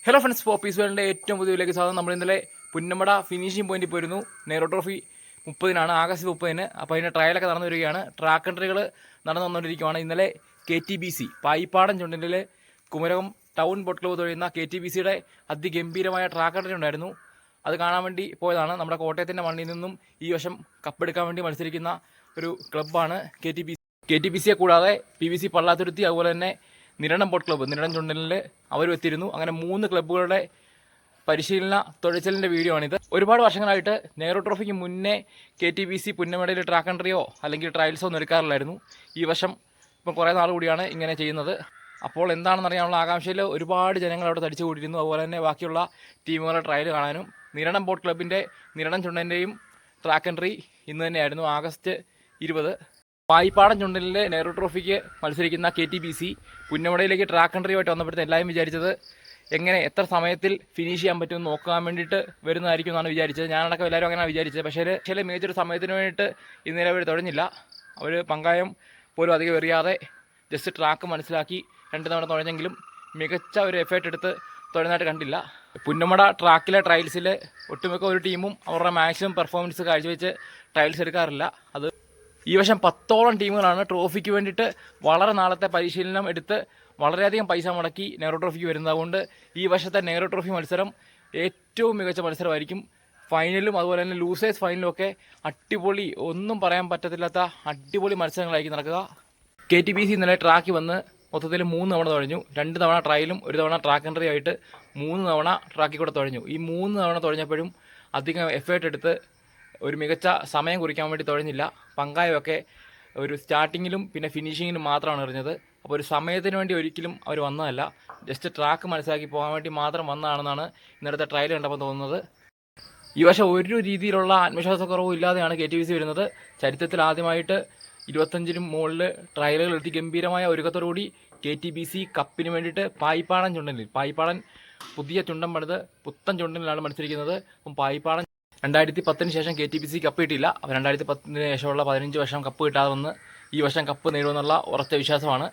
Hello friends, Popees വേൾഡിൻ്റെ ഏറ്റവും പുതിയ വീഡിയോയിലേക്ക് സ്വാഗതം. നമ്മൾ ഇന്നലെ പുന്നമട ഫിനിഷിംഗ് പോയിന്റിൽ പോയിരുന്നു. നെഹ്റു ട്രോഫി 30-നാണ്, ആഗസ്റ്റ് 30-ന്. അപ്പോൾ അതിൻ്റെ ട്രയലൊക്കെ നടന്നു വരികയാണ്. ട്രാക്ക് എൻട്രികൾ നടന്നു വന്നുകൊണ്ടിരിക്കുകയാണ്. ഇന്നലെ KTBC പായിപ്പാടൻ ചുണ്ടനിൽ കുമരകം ടൗൺ ബോട്ട് ക്ലബ്ബ് തൊഴിയുന്ന KTBCയുടെ അതിഗംഭീരമായ ട്രാക്ക് എൻട്രി ഉണ്ടായിരുന്നു. അത് കാണാൻ വേണ്ടി പോയതാണ്. നമ്മുടെ കോട്ടയത്തിൻ്റെ മണ്ണിൽ നിന്നും ഈ വർഷം കപ്പെടുക്കാൻ വേണ്ടി മത്സരിക്കുന്ന ഒരു ക്ലബ്ബാണ് KTBCയെ കൂടാതെ PVC പള്ളാത്തുരുത്തി, അതുപോലെ തന്നെ നിരണം ബോട്ട് ക്ലബ്ബ്, നിരണം ചുണ്ടനിൽ അവരും എത്തിയിരുന്നു. അങ്ങനെ 3 ക്ലബ്ബുകളുടെ പരിശീലന തുഴച്ചിലിൻ്റെ വീഡിയോ ആണിത്. ഒരുപാട് വർഷങ്ങളായിട്ട് നെഹ്റു ട്രോഫിക്ക് മുന്നേ KTBC പുന്നമടയിൽ ട്രാക്ക് എൻട്രിയോ അല്ലെങ്കിൽ ട്രയൽസോ ഒന്നും എടുക്കാറില്ലായിരുന്നു. ഈ വർഷം ഇപ്പം കുറേ നാൾ കൂടിയാണ് ഇങ്ങനെ ചെയ്യുന്നത്. അപ്പോൾ എന്താണെന്ന് അറിയാനുള്ള ആകാംക്ഷയിൽ ഒരുപാട് ജനങ്ങൾ അവിടെ തടിച്ചു കൂടിയിരുന്നു. അതുപോലെ തന്നെ ബാക്കിയുള്ള ടീമുകളുടെ ട്രയൽ കാണാനും. നിരണം ബോട്ട് ക്ലബിൻ്റെ നിരണം ചുണ്ടൻ്റെയും ട്രാക്ക് എൻട്രി ഇന്ന് തന്നെയായിരുന്നു, ആഗസ്റ്റ് 20. പായിപ്പാടൻ ചുണ്ടനിലെ നെഹ്റു ട്രോഫിക്ക് മത്സരിക്കുന്ന KTBC പുന്നമടയിലേക്ക് ട്രാക്ക് എൻട്രിയുമായിട്ട് വന്നപ്പോഴത്തെ എല്ലാവരും വിചാരിച്ചത് എത്ര സമയത്തിൽ ഫിനിഷ് ചെയ്യാൻ പറ്റുമെന്ന് നോക്കാൻ വേണ്ടിയിട്ട് വരുന്നതായിരിക്കും എന്നാണ് വിചാരിച്ചത്. ഞാനടക്കം എല്ലാവരും അങ്ങനെയാണ് വിചാരിച്ചത്. പക്ഷേ മികച്ചൊരു സമയത്തിന് വേണ്ടിയിട്ട് ഇന്നലെ അവർ തുഴഞ്ഞില്ല. അവർ പങ്കായം പോലും അധികം എറിയാതെ ജസ്റ്റ് ട്രാക്ക് മനസ്സിലാക്കി 2 തവണ തുഴഞ്ഞെങ്കിലും മികച്ച ഒരു എഫേർട്ട് എടുത്ത് തുഴഞ്ഞായിട്ട് കണ്ടില്ല. പുന്നമട ട്രാക്കിലെ ട്രയൽസിൽ ഒട്ടുമിക്ക ഒരു ടീമും അവരുടെ മാക്സിമം പെർഫോമൻസ് കാഴ്ചവെച്ച് ട്രയൽസ് എടുക്കാറില്ല. അത് ഈ വർഷം 10ഓളം ടീമുകളാണ് ട്രോഫിക്ക് വേണ്ടിയിട്ട് വളരെ നാളത്തെ പരിശീലനം എടുത്ത് വളരെയധികം പൈസ മുടക്കി നെഹ്റു ട്രോഫിക്ക് വരുന്നത്. അതുകൊണ്ട് ഈ വർഷത്തെ നെഹ്റു ട്രോഫി മത്സരം ഏറ്റവും മികച്ച മത്സരമായിരിക്കും. ഫൈനലും അതുപോലെ തന്നെ ലൂസേഴ്സ് ഫൈനലും ഒക്കെ അടിപൊളി, ഒന്നും പറയാൻ പറ്റത്തില്ലാത്ത അടിപൊളി മത്സരങ്ങളായിരിക്കും നടക്കുക. KTBC ഇന്നലെ ട്രാക്കിൽ വന്ന് മൊത്തത്തിൽ 3 തവണ തുഴഞ്ഞു. 2 തവണ ട്രയലും 1 തവണ ട്രാക്ക് എൻട്രി ആയിട്ട് 3 തവണ ട്രാക്കിൽ കൂടെ തുഴഞ്ഞു. ഈ 3 തവണ തുഴഞ്ഞപ്പോഴും അധികം എഫേർട്ട് എടുത്ത് ഒരു മികച്ച സമയം കുറിക്കാൻ വേണ്ടി തുഴഞ്ഞില്ല. പങ്കായമൊക്കെ ഒരു സ്റ്റാർട്ടിങ്ങിലും പിന്നെ ഫിനിഷിങ്ങിലും മാത്രമാണ് എറിഞ്ഞത്. അപ്പോൾ ഒരു സമയത്തിന് വേണ്ടി ഒരിക്കലും അവർ വന്നതല്ല, ജസ്റ്റ് ട്രാക്ക് മനസ്സിലാക്കി പോകാൻ വേണ്ടി മാത്രം വന്നതാണെന്നാണ് ഇന്നലത്തെ ട്രയൽ കണ്ടപ്പോൾ തോന്നുന്നത്. ഈ വർഷം ഒരു രീതിയിലുള്ള ആത്മവിശ്വാസക്കുറവും ഇല്ലാതെയാണ് KTBC വരുന്നത്. ചരിത്രത്തിൽ ആദ്യമായിട്ട് 25-നും മുകളിൽ ട്രയലുകൾ എത്തി ഗംഭീരമായ ഒരുക്കത്തോടുകൂടി KTBC കപ്പിന് വേണ്ടിയിട്ട് പായിപ്പാടൻ പുതിയ ചുണ്ടൻ പണിത് പുത്തൻ ചുണ്ടനിലാണ് മത്സരിക്കുന്നത്. അപ്പം പായിപ്പാടൻ 2010-ന് ശേഷം KTBC കപ്പ് കിട്ടിയില്ല. അപ്പോൾ 2010-ന് ശേഷമുള്ള 15 വർഷം കപ്പ് കിട്ടാതെ വന്ന് ഈ വർഷം കപ്പ് നേടുമെന്നുള്ള ഉറച്ച വിശ്വാസമാണ്.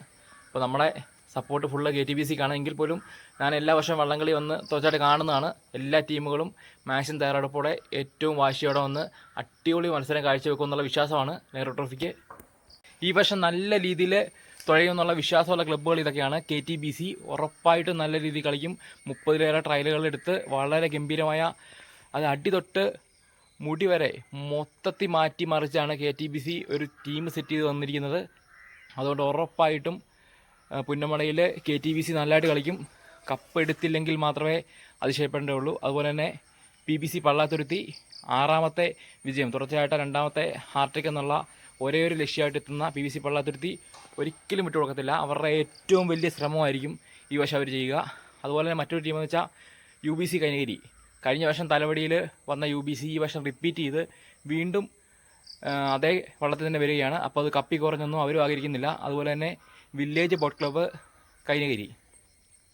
അപ്പോൾ നമ്മുടെ സപ്പോർട്ട് ഫുള്ള് KTBCക്കാണ്. എങ്കിൽ പോലും ഞാൻ എല്ലാ വർഷവും വള്ളംകളി വന്ന് തോച്ചായിട്ട് കാണുന്നതാണ്. എല്ലാ ടീമുകളും മാക്സിമം തയ്യാറെടുപ്പോടെ ഏറ്റവും വാശിയോടെ വന്ന് അടിപൊളി മത്സരം കാഴ്ചവെക്കുമെന്നുള്ള വിശ്വാസമാണ് നെഹ്റു ട്രോഫിക്ക്. ഈ വർഷം നല്ല രീതിയിൽ തുഴയുമെന്നുള്ള വിശ്വാസമുള്ള ക്ലബ്ബുകൾ ഇതൊക്കെയാണ്. KTBC ഉറപ്പായിട്ടും നല്ല രീതിയിൽ കളിക്കും. 30-ലേറെ ട്രയലുകളെടുത്ത് വളരെ ഗംഭീരമായ, അത് അടി തൊട്ട് മുടി വരെ മൊത്തത്തിൽ മാറ്റി മറിച്ചാണ് KTBC ഒരു ടീം സെറ്റ് ചെയ്ത് വന്നിരിക്കുന്നത്. അതുകൊണ്ട് ഉറപ്പായിട്ടും പുന്നമടയിൽ KTBC നല്ലതായിട്ട് കളിക്കും. കപ്പ് എടുത്തില്ലെങ്കിൽ മാത്രമേ അതിശയപ്പെടേണ്ടതുള്ളൂ. അതുപോലെ തന്നെ PBC പള്ളാത്തുരുത്തി 6ാമത്തെ വിജയം, തുടർച്ചയായിട്ട് 2ാമത്തെ ഹാർട്രിക് എന്നുള്ള ഒരേ ഒരു ലക്ഷ്യമായിട്ട് എത്തുന്ന PBC പള്ളാത്തുരുത്തി ഒരിക്കലും വിട്ടുകൊടുക്കത്തില്ല. അവരുടെ ഏറ്റവും വലിയ ശ്രമമായിരിക്കും ഈ വർഷം അവർ ചെയ്യുക. അതുപോലെ തന്നെ മറ്റൊരു ടീമെന്ന് വെച്ചാൽ UBC കൈനഗിരി. കഴിഞ്ഞ വർഷം തലവടിയിൽ വന്ന UBC ഈ വർഷം റിപ്പീറ്റ് ചെയ്ത് വീണ്ടും അതേ വള്ളത്തിൽ തന്നെ വരികയാണ്. അപ്പോൾ അത് കപ്പി കുറഞ്ഞൊന്നും അവരും ആഗ്രഹിക്കുന്നില്ല. അതുപോലെ തന്നെ വില്ലേജ് ബോട്ട് ക്ലബ്ബ് കൈനഗിരി,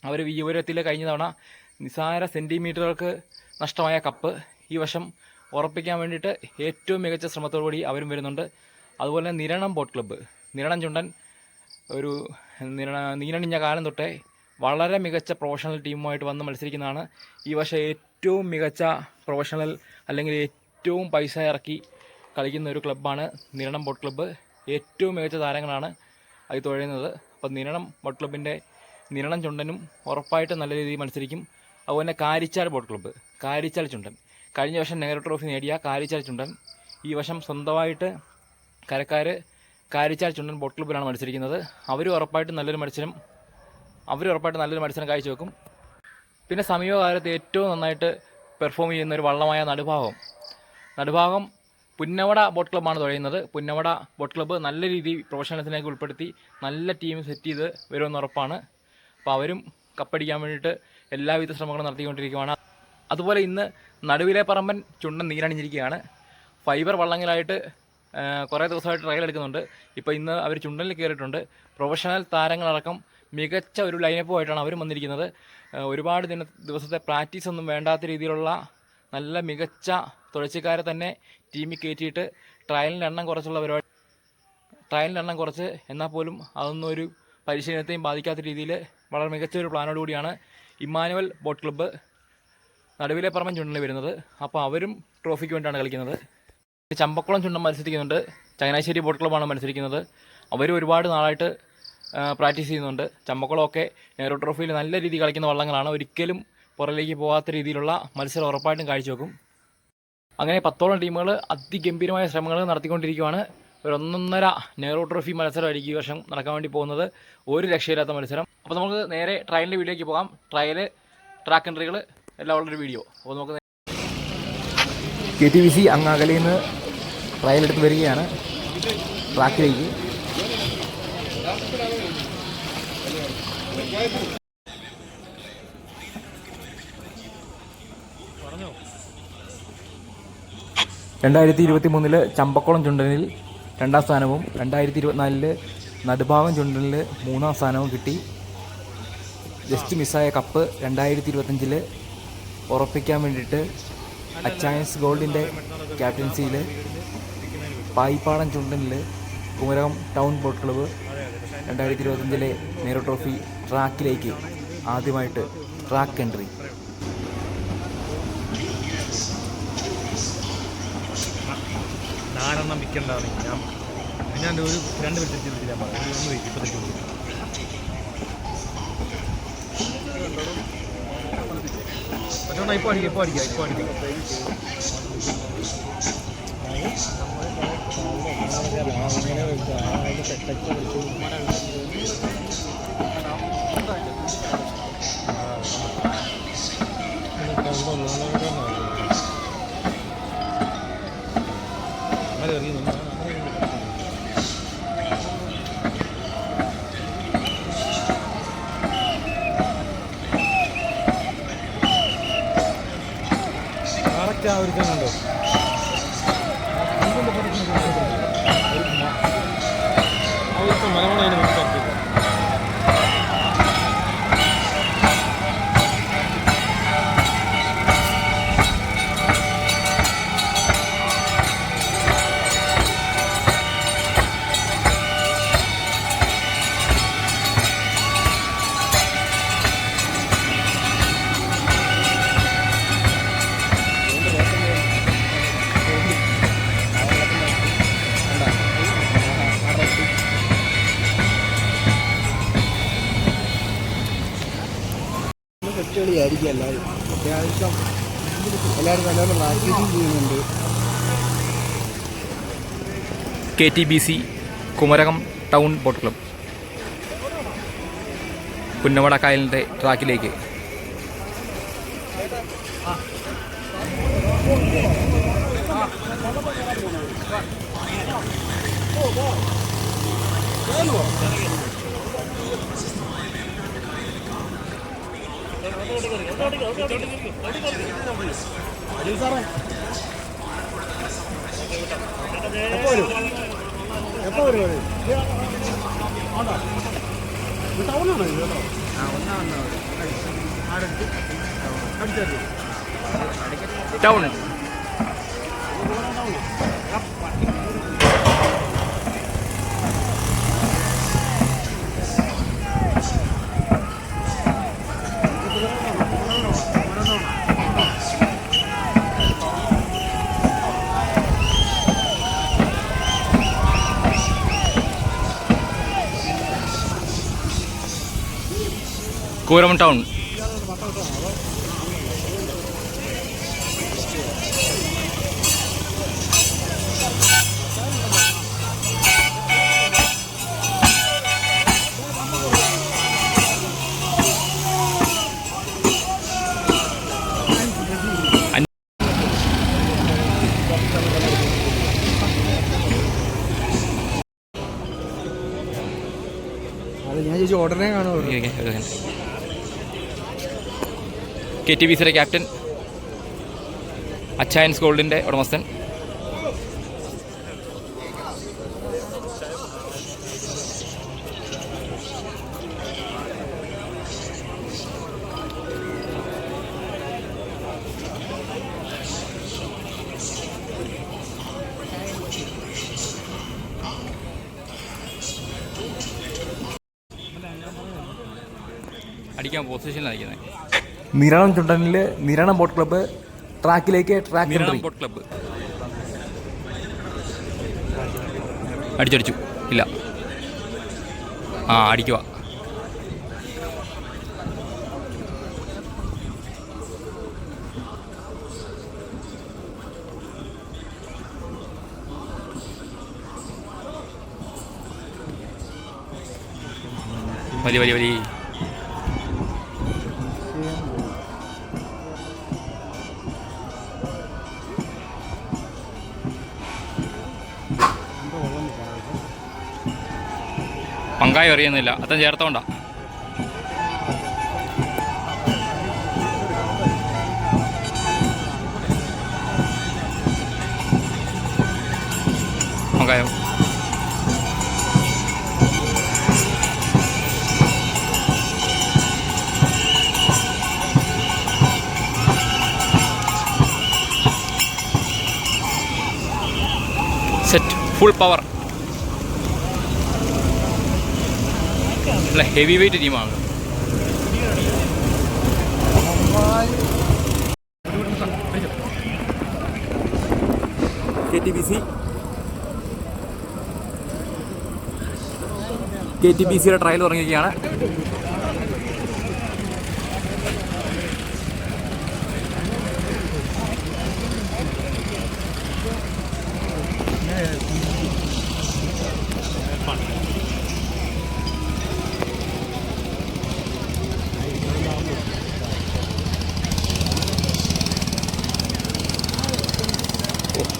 അവർ വിയൂരത്തിൽ കഴിഞ്ഞ തവണ നിസാര സെൻറ്റിമീറ്ററുകൾക്ക് നഷ്ടമായ കപ്പ് ഈ വർഷം ഉറപ്പിക്കാൻ വേണ്ടിയിട്ട് ഏറ്റവും മികച്ച ശ്രമത്തോടുകൂടി അവരും വരുന്നുണ്ട്. അതുപോലെ തന്നെ നിരണം ബോട്ട് ക്ലബ്ബ്, നിരണം ചുണ്ടൻ ഒരു നീനണിഞ്ഞ കാലം തൊട്ടേ വളരെ മികച്ച പ്രൊഫഷണൽ ടീമുമായിട്ട് വന്ന് മത്സരിക്കുന്നതാണ്. ഈ വർഷം ഏറ്റവും മികച്ച പ്രൊഫഷണൽ അല്ലെങ്കിൽ ഏറ്റവും പൈസ ഇറക്കി കളിക്കുന്ന ഒരു ക്ലബ്ബാണ് നിരണം ബോട്ട് ക്ലബ്ബ്. ഏറ്റവും മികച്ച താരങ്ങളാണ് അത് തുഴയുന്നത്. അപ്പോൾ നിരണം ബോട്ട് ക്ലബ്ബിൻ്റെ നിരണം ചുണ്ടനും ഉറപ്പായിട്ട് നല്ല രീതിയിൽ മത്സരിക്കും. അതുപോലെ തന്നെ കാരിച്ചാൽ ബോട്ട് ക്ലബ്ബ്, കാരിച്ചാൽ ചുണ്ടൻ, കഴിഞ്ഞ വർഷം നെഹ്റു ട്രോഫി നേടിയ കാരിച്ചാൽ ചുണ്ടൻ ഈ വർഷം സ്വന്തമായിട്ട് കരക്കാർ കാരിച്ചാൽ ചുണ്ടൻ ബോട്ട് ക്ലബ്ബിലാണ് മത്സരിക്കുന്നത്. അവർ ഉറപ്പായിട്ട് നല്ലൊരു മത്സരം കാഴ്ചവെക്കും. പിന്നെ സമീപകാലത്ത് ഏറ്റവും നന്നായിട്ട് പെർഫോം ചെയ്യുന്ന ഒരു വള്ളമായ നടുഭാഗം പുന്നമട ബോട്ട് ക്ലബ്ബാണ് തുഴയുന്നത്. പുന്നമട ബോട്ട് ക്ലബ്ബ് നല്ല രീതിയിൽ പ്രൊഫഷണൽസിനേക്ക് ഉൾപ്പെടുത്തി നല്ല ടീം സെറ്റ് ചെയ്ത് വരുമെന്ന് ഉറപ്പാണ്. അപ്പോൾ അവരും കപ്പടിക്കാൻ വേണ്ടിയിട്ട് എല്ലാവിധ ശ്രമങ്ങളും നടത്തിക്കൊണ്ടിരിക്കുകയാണ്. അതുപോലെ ഇന്ന് നടുവിലെ പറമ്പൻ ചുണ്ടൻ നീരണിഞ്ഞിരിക്കുകയാണ്. ഫൈബർ വള്ളങ്ങളായിട്ട് കുറേ ദിവസമായിട്ട് ട്രയൽ എടുക്കുന്നുണ്ട്. ഇപ്പോൾ ഇന്ന് അവർ ചുണ്ടനിൽ കയറിയിട്ടുണ്ട്. പ്രൊഫഷണൽ താരങ്ങളടക്കം മികച്ച ഒരു ലൈനപ്പുമായിട്ടാണ് അവരും വന്നിരിക്കുന്നത്. ഒരുപാട് ദിവസത്തെ പ്രാക്ടീസ് ഒന്നും വേണ്ടാത്ത രീതിയിലുള്ള നല്ല മികച്ച തുഴച്ചിക്കാരെ തന്നെ ടീമിൽ കയറ്റിയിട്ട് ട്രയലിൻ്റെ എണ്ണം കുറച്ച് എന്നാൽ പോലും അതൊന്നും ഒരു പരിശീലനത്തെയും ബാധിക്കാത്ത രീതിയിൽ വളരെ മികച്ച ഒരു പ്ലാനോടുകൂടിയാണ് ഇമ്മാനുവൽ ബോട്ട് ക്ലബ്ബ് നടുവിലെ പറമ്പൻ ചുണ്ടനിൽ വരുന്നത്. അപ്പോൾ അവരും ട്രോഫിക്ക് വേണ്ടിയാണ് കളിക്കുന്നത്. ചമ്പക്കുളം ചുണ്ടൻ മത്സരിക്കുന്നുണ്ട്. ചങ്ങനാശ്ശേരി ബോട്ട് ക്ലബ്ബാണ് മത്സരിക്കുന്നത്. അവരും ഒരുപാട് നാളായിട്ട് പ്രാക്ടീസ് ചെയ്യുന്നുണ്ട്. ചമ്പക്കുളമൊക്കെ നെഹ്റു ട്രോഫിയിൽ നല്ല രീതിയിൽ കളിക്കുന്ന വള്ളങ്ങളാണ്. ഒരിക്കലും പുറകിലേക്ക് പോകാത്ത രീതിയിലുള്ള മത്സരം ഉറപ്പായിട്ടും കാഴ്ചവെക്കും. അങ്ങനെ 10ഓളം ടീമുകൾ അതിഗംഭീരമായ ശ്രമങ്ങൾ നടത്തിക്കൊണ്ടിരിക്കുകയാണ്. ഒരു 1.5 നെഹ്റു ട്രോഫി മത്സരമായിരിക്കും ഈ വർഷം നടക്കാൻ വേണ്ടി പോകുന്നത്. ഒരു രക്ഷയില്ലാത്ത മത്സരം. അപ്പോൾ നമുക്ക് നേരെ ട്രയലിൻ്റെ വീഡിയോയ്ക്ക് പോകാം. ട്രാക്ക് എൻട്രികൾ എല്ലാം ഉള്ളൊരു വീഡിയോ. അപ്പോൾ നമുക്ക് KTBC അങ്ങകലയിൽ നിന്ന് ട്രയലെടുത്ത് വരികയാണ് ട്രാക്കിലേക്ക്. പറഞ്ഞോ. 2023 ചമ്പക്കുളം ചുണ്ടനിൽ 2ാം സ്ഥാനവും 2024 നടുഭാഗം ചുണ്ടനിൽ 3ാം സ്ഥാനവും കിട്ടി. ജസ്റ്റ് മിസ്സായ കപ്പ് 2025 ഉറപ്പിക്കാൻ വേണ്ടിയിട്ട് അച്ചായൻസ് ഗോൾഡിൻ്റെ ക്യാപ്റ്റൻസിയിൽ പായിപ്പാടം ചുണ്ടനിൽ Kumarakom town boat club 2025 Nehru trophy ട്രാക്കിലേക്ക് ആദ്യമായിട്ട് ട്രാക്ക് എൻട്രി. നാലെണ്ണം വിൽക്കേണ്ടതാണ്. ഞാൻ ഒരു 2 വെച്ചിട്ട് പറഞ്ഞു. ഒന്ന് വെക്കും ഇപ്പോഴത്തേക്ക് പറ്റുകൊണ്ടാ. ഇപ്പോൾ അടിക്കാം. ഒരുക്കണ്ടോ മലമണ അതിനെ മനസ്സിലാക്കി. ായിരിക്കും എല്ലാവരും. അത്യാവശ്യം എല്ലാവരും നല്ലപോലെ പ്രാക്ടീസും ചെയ്യുന്നുണ്ട്. KTBC Kumarakom town boat club Punnamada കായലിൻ്റെ ട്രാക്കിലേക്ക്. എപ്പോ വരും ടൗണാണോ ഇത്? Town Kumarakom town. ഞാൻ ചോദിച്ചു ഉടനെ കാണുമോ? KTBCയുടെ ക്യാപ്റ്റൻ അച്ചായൻസ് ഗോൾഡിൻ്റെ ഉടമസ്ഥൻ. അടിക്കാൻ പൊസിഷനിലാണ് നിൽക്കുന്നത്. നിരണം ചുണ്ടനിൽ നിരണം ബോട്ട് ക്ലബ്ബ് ട്രാക്കിലേക്ക് ട്രാക്ക് നിരണം ബോട്ട് ക്ലബ്ബ്. അടിച്ചടിച്ചു ഇല്ല. ആ അടിക്കുക. വലി വലി വലി പങ്കായം അറിയുന്നില്ല. അത്തം ചേർത്തോണ്ടാ. പങ്കായം സെറ്റ് ഫുൾ പവർ. നല്ല ഹെവി വെയിറ്റ് ടീമാണ്. KTBCയുടെ ട്രയൽ തുടങ്ങിയിരിക്കുകയാണ്.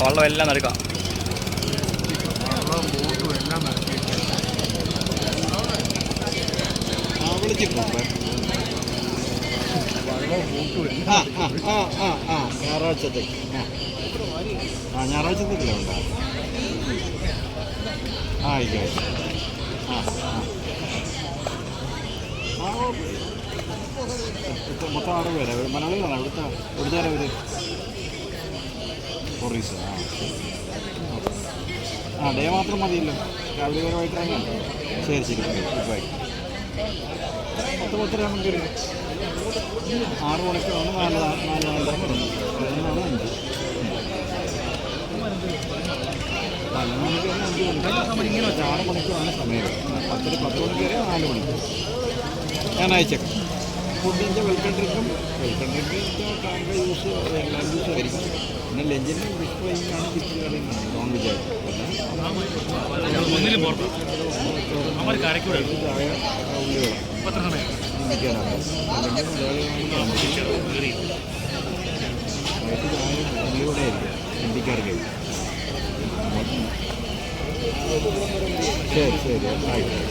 വള്ളം എല്ലാം നടക്കാം. ഞായറാഴ്ചത്തേക്കില്ല ഉണ്ടോ? ആയിക്കോട്ടെ. മൊത്തം 6 പേരാ. മലയാളികളാണ് ഇവിടുത്തെ അവർ ടൂറിസ്റ്റ്. ഡേ മാത്രം മതിയല്ലോ. രാവിലെ വരെ വൈകിട്ടാണ്. ശരി ശരി ബൈ. 10-10 നമുക്ക് 6 മണിക്കാണ് 4 5 6 മണിക്കൂറാണ് സമയം. 10 മണിക്ക് വരെ 4 മണിക്കൂർ. ഞാൻ അയച്ചേക്കാം. ഫുഡിൻ്റെ വെൽക്കം ഡ്രിങ്കും ടാങ്ക ജ്യൂസ് എല്ലാം ജ്യൂസ് ആയിരിക്കും. പിന്നെ ലഞ്ചിന് ഫിഷ് ഫ്രൈയിങ്ങാണ്, ഫിഷ് കറിയുമാണ് നോൺ വെജ് ആയിട്ട്. ചായ ഉള്ളികളാണ് ഇരിക്കാനാണ്. അല്ലെങ്കിൽ ഉള്ളിവിടെ ആയിരിക്കും ഹിന്ദിക്കാർക്ക്. ശരി ശരി ആയിക്കോട്ടെ.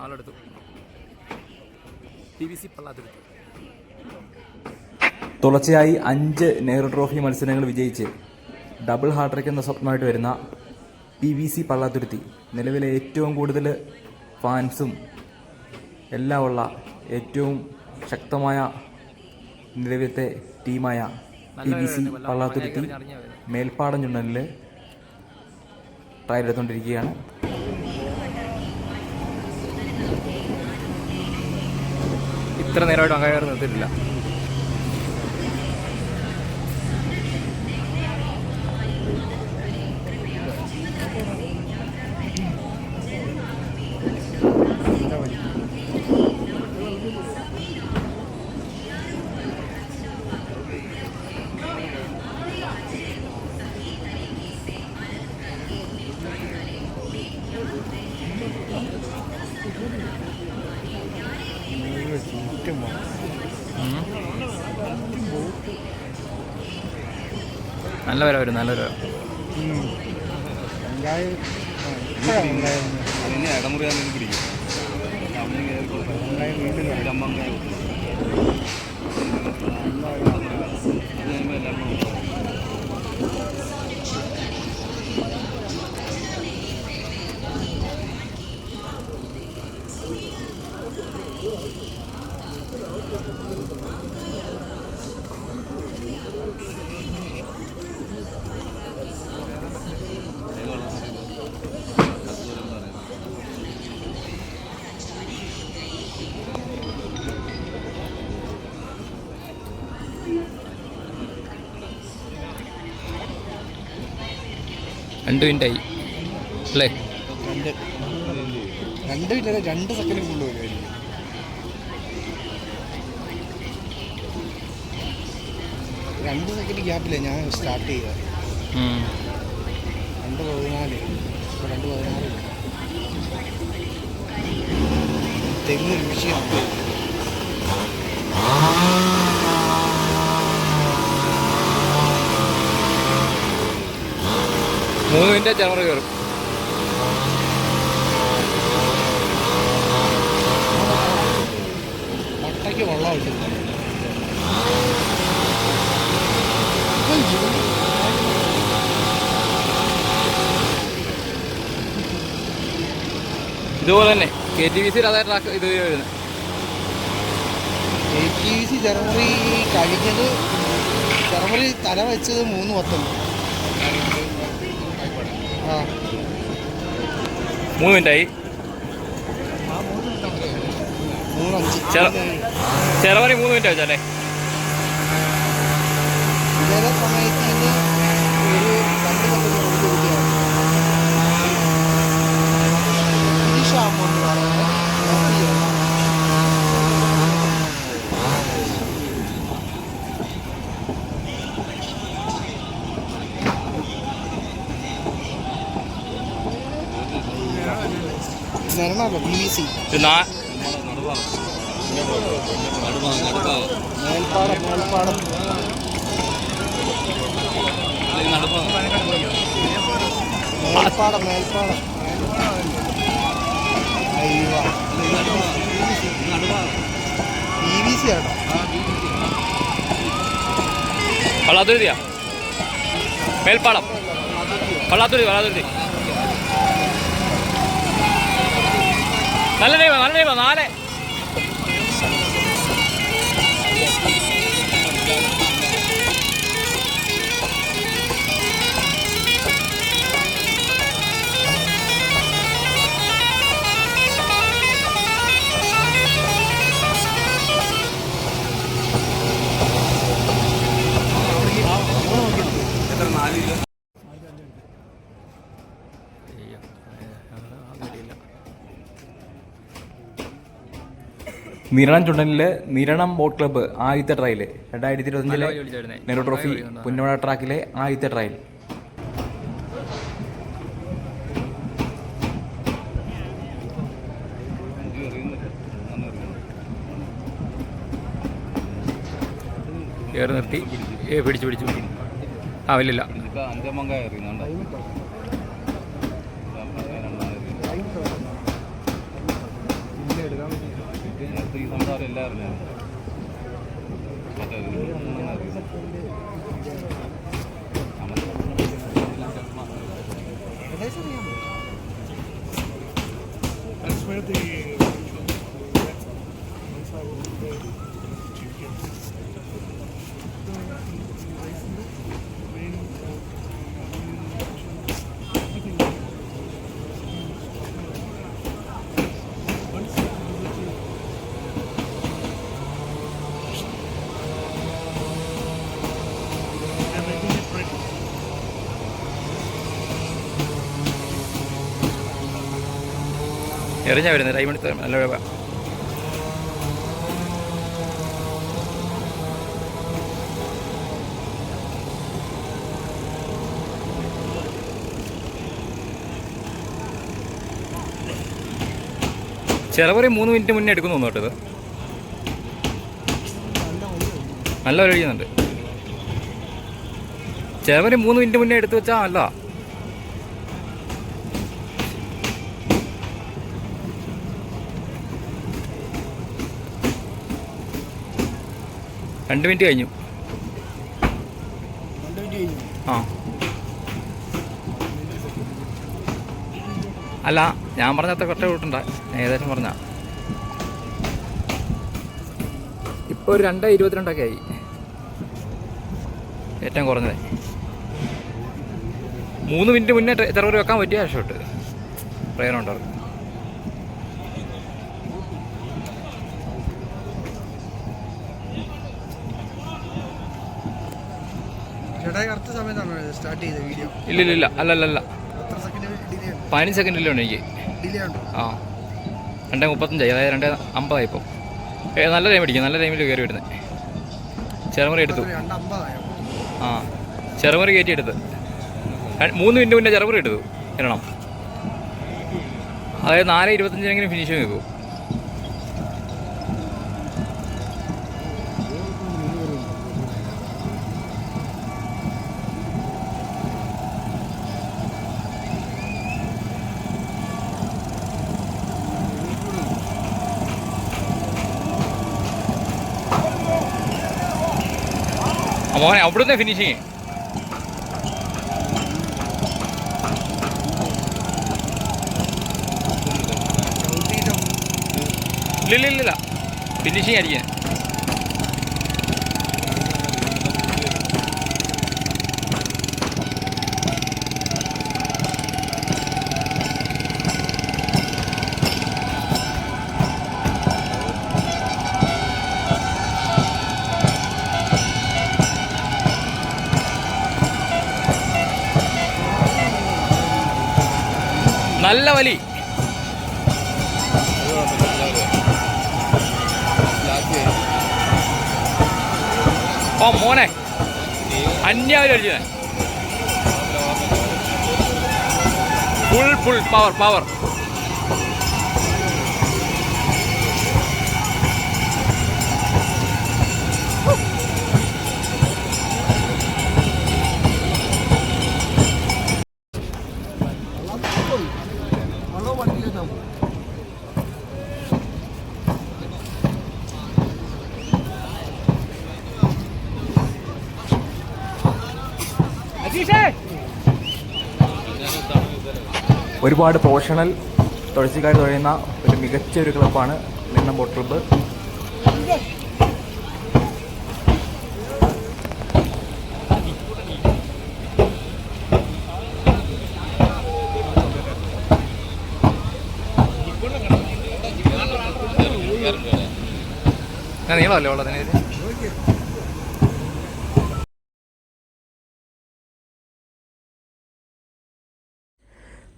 ആളെടുത്തു PVC പള്ളാത്തുരുത്തി. തുടർച്ചയായി 5 നെഹ്റു ട്രോഫി മത്സരങ്ങൾ വിജയിച്ച് ഡബിൾ ഹാട്രിക് എന്ന സ്വപ്നമായിട്ട് വരുന്ന PVC പള്ളാത്തുരുത്തി നിലവിലെ ഏറ്റവും കൂടുതൽ ഫാൻസും എല്ലാം ഉള്ള ഏറ്റവും ശക്തമായ നിലവിലത്തെ ടീമായ PVC പള്ളാത്തുരുത്തി മേൽപ്പാടം ചുണ്ടനിൽ ട്രയൽ എടുത്തുകൊണ്ടിരിക്കുകയാണ്. ഇത്ര നേരമായിട്ട് അങ്ങനെ നിർത്തിയിട്ടില്ല. നല്ല വര വരും, നല്ല വര. ഇടമുറിയാൻ പിടിക്കും. രണ്ട് മിനിറ്റായി അല്ലേ? 2 മിനിറ്റ് 2 സെക്കൻഡ് ഫുള്ള് വരുമായിരിക്കും. 2 സെക്കൻഡ് ഗ്യാപ്പില്ല ഞാൻ സ്റ്റാർട്ട് ചെയ്ത 2:14 ഇപ്പോൾ 2:16 തെങ്ങ് വിഷയമാണ്. മൂന്നിൻ്റെ ചവറ കയറും. മുട്ടയ്ക്ക് വെള്ളം കിട്ടുന്നു. ഇതുപോലെ തന്നെ KTVC അതേ ട്രാക്ക് ഇത് വരുന്നത്. KTVC ജർമ്മനി കഴിഞ്ഞത് ജർമ്മനി തല വെച്ചത് 3:19. 3 മിനിറ്റായി. 3:05 ചെറുപണി 3 മിനിറ്റ് വെച്ചല്ലേ? ഇതേ സമയത്ത് ഒരു 2 നിരണല്ലോ PVC മേൽപ്പാടം PVC ആണോ? പള്ളാത്തുരുത്തിയാ? മേൽപ്പാടം പള്ളാത്തുരുത്തി. നല്ല ടൈമാ 4. നിരണം ചുണ്ടനിലെ നിരണം ബോട്ട് ക്ലബ്ബ് ആദ്യത്തെ ട്രയൽ 2025 നെഹ്റു ട്രോഫി പുന്നമട ട്രാക്കിലെ ആദ്യത്തെ ട്രയൽ. കയറി നിർത്തി പിടിച്ചു. ആ വലില്ല. പറഞ്ഞു That's where the എറിഞ്ഞാ വരുന്നത് ടൈമെടുത്ത് നല്ല ചിലവർ 3 മിനിറ്റ് മുന്നേ എടുക്കുന്നു തോന്നുന്നു കേട്ടോ. ഇത് നല്ല ഒഴിയുന്നുണ്ട്. ചിലവർ 3 മിനിറ്റ് മുന്നേ എടുത്തു വെച്ചാൽ അല്ല. രണ്ട് മിനിറ്റ് കഴിഞ്ഞു. ആ അല്ല, ഞാൻ പറഞ്ഞത്ര കൊട്ട കൂട്ടണ്ട, ഏകദേശം പറഞ്ഞ ഇപ്പോൾ ഒരു 2:22 ആയി, ഏറ്റവും കുറഞ്ഞത്. 3 മിനിറ്റ് മുന്നേ ചെറുപടി വെക്കാൻ പറ്റിയ ഷോട്ട് പ്രയോജനം ഉണ്ടാവും. ഇല്ല അല്ലല്ല 15 സെക്കൻഡിലാണ് എനിക്ക്. ആ 2:35, അതായത് 2:50 ഇപ്പം. നല്ല ടൈം അടിക്കും, നല്ല ടൈമിൽ കയറി വരുന്നത്. ചെറുമുറി എടുത്തു. ആ ചെറുമുറി കയറ്റി എടുത്ത് 3 മിനിറ്റ് മുന്നേ ചെറുമുറി എടുത്തു ഇരണം. അതായത് 4:25 ഫിനിഷ് വെക്കും. മോനെ അവിടുന്ന് ഫിനിഷിങ്. ഇല്ല ഫിനിഷിങ് ആയിരിക്കും. നല്ല വലി. ഓ മോനെ അന്യാവലി അടിച്ചേ. Full power. ഒരുപാട് പ്രൊഫഷണൽ തുഴച്ചിക്കാർ തുഴയുന്ന ഒരു മികച്ച ഒരു ക്ലബ്ബാണ് നിരണം ബോട്ട് ക്ലബ്ബ്. നീളമല്ലേ ഉള്ളതിന്?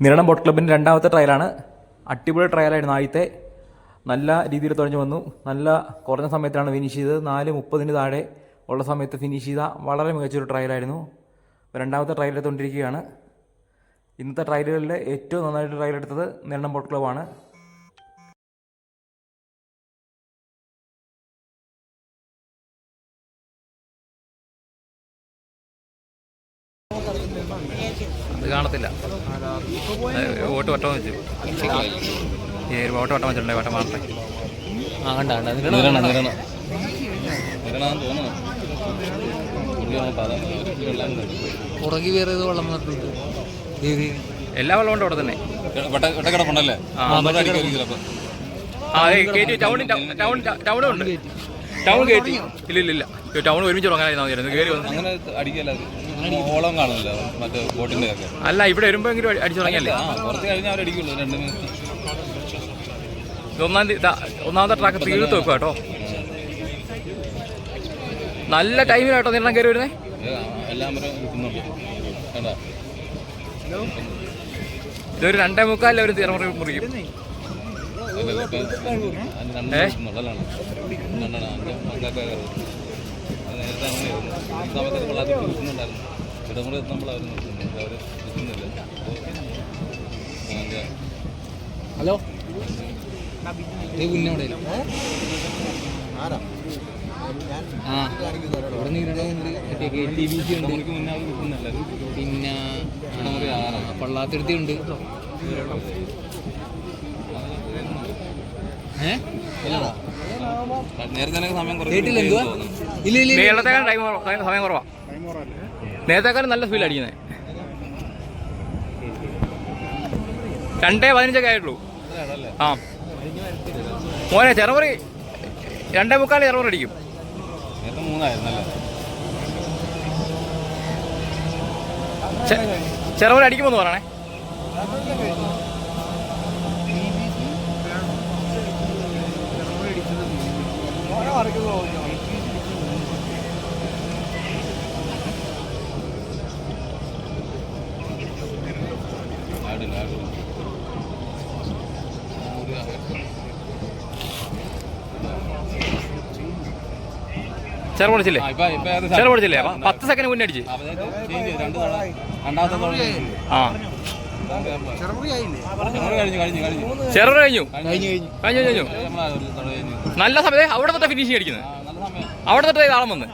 നിരണം ബോട്ട് ക്ലബിൻ്റെ രണ്ടാമത്തെ ട്രയലാണ്. അടിപൊളി ട്രയലായിരുന്നു ആദ്യത്തെ. നല്ല രീതിയിൽ തുഴഞ്ഞു വന്നു. നല്ല കുറഞ്ഞ സമയത്താണ് ഫിനിഷ് ചെയ്തത്. 4:30 താഴെ ഉള്ള സമയത്ത് ഫിനിഷ് ചെയ്ത വളരെ മികച്ചൊരു ട്രയലായിരുന്നു. രണ്ടാമത്തെ ട്രയൽ എടുത്തുകൊണ്ടിരിക്കുകയാണ്. ഇന്നത്തെ ട്രയലുകളിൽ ഏറ്റവും നന്നായിട്ട് ട്രയൽ എടുത്തത് നിരണം ബോട്ട് ക്ലബ്ബാണ്. അത് കാണത്തില്ല. വോട്ട് വട്ടം വെച്ചു. വോട്ട് വട്ടം വെച്ചിട്ടുണ്ടെങ്കിൽ വട്ടം മാറട്ടെ. ആ കണ്ട പുറകെ വേറെ വെള്ളം വന്നിട്ടുണ്ട്. എല്ലാ വെള്ളം ഉണ്ട് അവിടെ തന്നെ. ഒട്ടക്കിടപ്പുണ്ടല്ലേ? ടൗണും ഉണ്ട്. ടൗൺ കയറ്റി ഇല്ല ടൗൺ ഒരുമിച്ച് തുടങ്ങാനായിരുന്നു കയറി വന്നു. അങ്ങനെ അടിക്കല്ല, ഓളം കാണില്ല മറ്റേ ബോട്ടിന്റെ ഒക്കെ. അല്ല ഇവിടെ വരുമ്പോഴെങ്കിലും അടിച്ചു തുടങ്ങിയല്ലേ? കുറച്ച് കഴിഞ്ഞാൽ അവർ അടിക്കുള്ളൂ 2 മിനിറ്റ്. ഒന്നാമത്തെ ട്രാക്ക് തീർത്ത് വെക്കുക കേട്ടോ. നല്ല ടൈമിലാട്ടോ നിരണം കയറി വരുന്നേ. എല്ലാം കിട്ടുന്നുണ്ട്. ഇതൊരു 2:45 അവർ തിറമുറി മുറിക്കും. ഹലോ ഇവിടെ പിന്നെ പള്ളാത്തിരുത്തി ഉണ്ട്. സമയം കുറവാ. നേരത്തെക്കാളും നല്ല സ്പീഡ് അടിക്കുന്നത്. 2:15 ആയിട്ടുള്ളൂ. ആ മോനെ ചെറുമുറി 2:45 ചെറുമുറി അടിക്കും. ചെറുമുറി അടിക്കുമെന്ന് പറയണേ. ചെറുപൊടിച്ചില്ലേ? 10 സെക്കൻഡ് മുന്നേ അടിച്ച്. ആ ചെറുപൊടി കഴിഞ്ഞു. നല്ല സമയത്ത് അവിടെ തൊട്ട് ഫിനിഷിങ് അടിക്കുന്നത്. അവിടെ തൊട്ട് താളം വന്ന്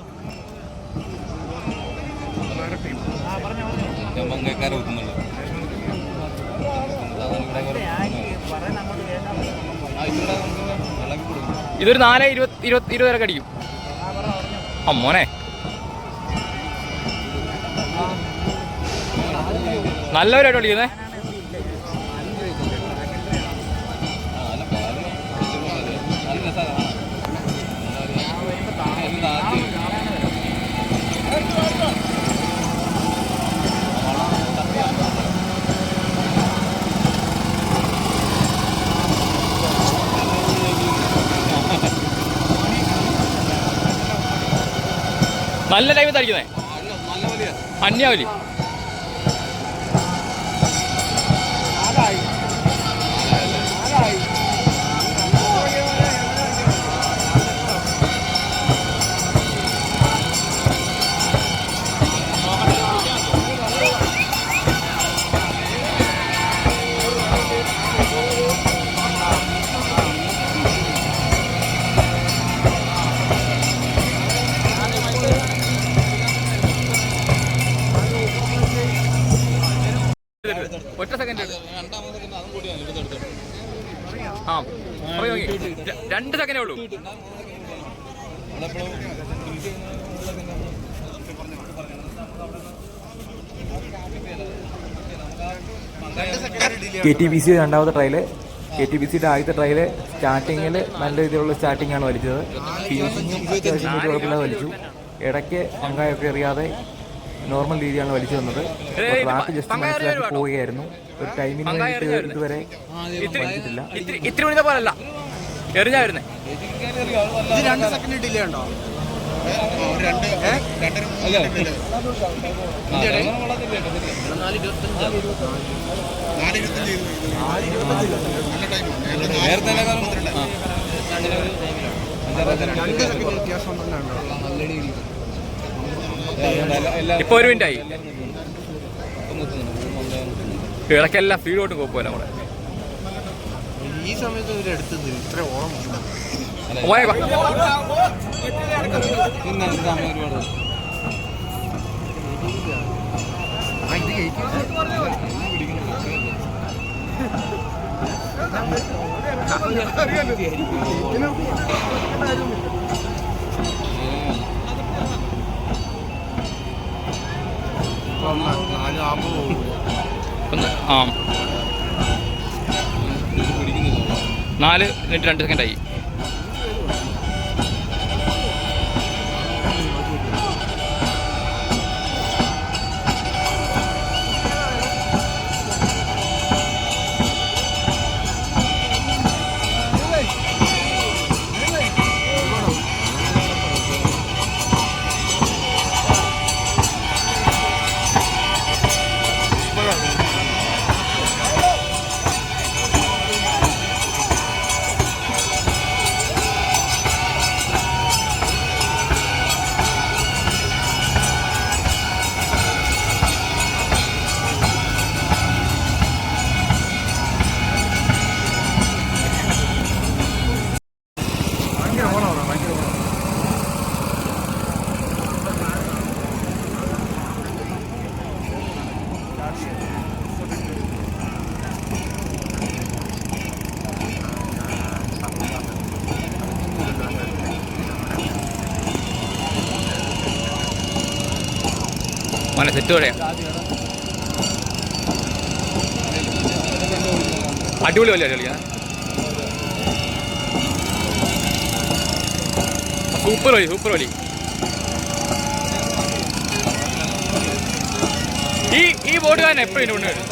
ഇതൊരു 4:20 വരെ അടിക്കും. മോനെ നല്ലവരായിട്ട് കളിക്കുന്നേ. നല്ല ടൈമിൽ തടിക്കുന്നേ. അന്യാവലി ഒറ്റ സെക്കൻഡ്. ആ 2 സെക്കൻഡേ ഉള്ളൂ. KTBC രണ്ടാമത്തെ ട്രയല്. KTBCയുടെ ആദ്യത്തെ ട്രയല് സ്റ്റാർട്ടിങ്ങിൽ നല്ല രീതിയിലുള്ള സ്റ്റാർട്ടിങ്ങാണ് വലിച്ചത്. ഫിനിഷിങ്ങും അത്യാവശ്യം കുഴപ്പമില്ലാതെ വലിച്ചു. ഇടയ്ക്ക് പങ്കായൊക്കെ എറിയാതെ നോർമൽ രീതിയാണ് വലിച്ചു വന്നത്. ട്രാക്ക് ജസ്റ്റ് മനസ്സിലാക്കി പോവുകയായിരുന്നു. ഒരു ടൈമിന് വേണ്ടിയിട്ട് ഇതുവരെ വലിച്ചിട്ടില്ല. ഇത്തിരി മണിത്തെ പോലല്ല എറിഞ്ഞാ വരുന്നേ. 2 സെക്കൻഡ് ഡിലേ ഉണ്ടോ? ഇപ്പൊ 1 മിനിറ്റ് ആയി. ഇടയ്ക്കെല്ലാം ഫീലോട്ട് കുഴപ്പമില്ല. നമ്മുടെ ഈ സമയത്ത് ഇവരെടുത്തത് ഇത്ര ഓണം ആ 4 മിനിറ്റ് 2 സെക്കൻഡായി. മോനെ സെറ്റ് പറയാം. അടിപൊളി വലിയ കളിയാ. സൂപ്പർ വലി സൂപ്പർ വലി. ഈ ബോട്ടുകാരൻ എപ്പോഴും ഇതിന് മുന്നേ വരും.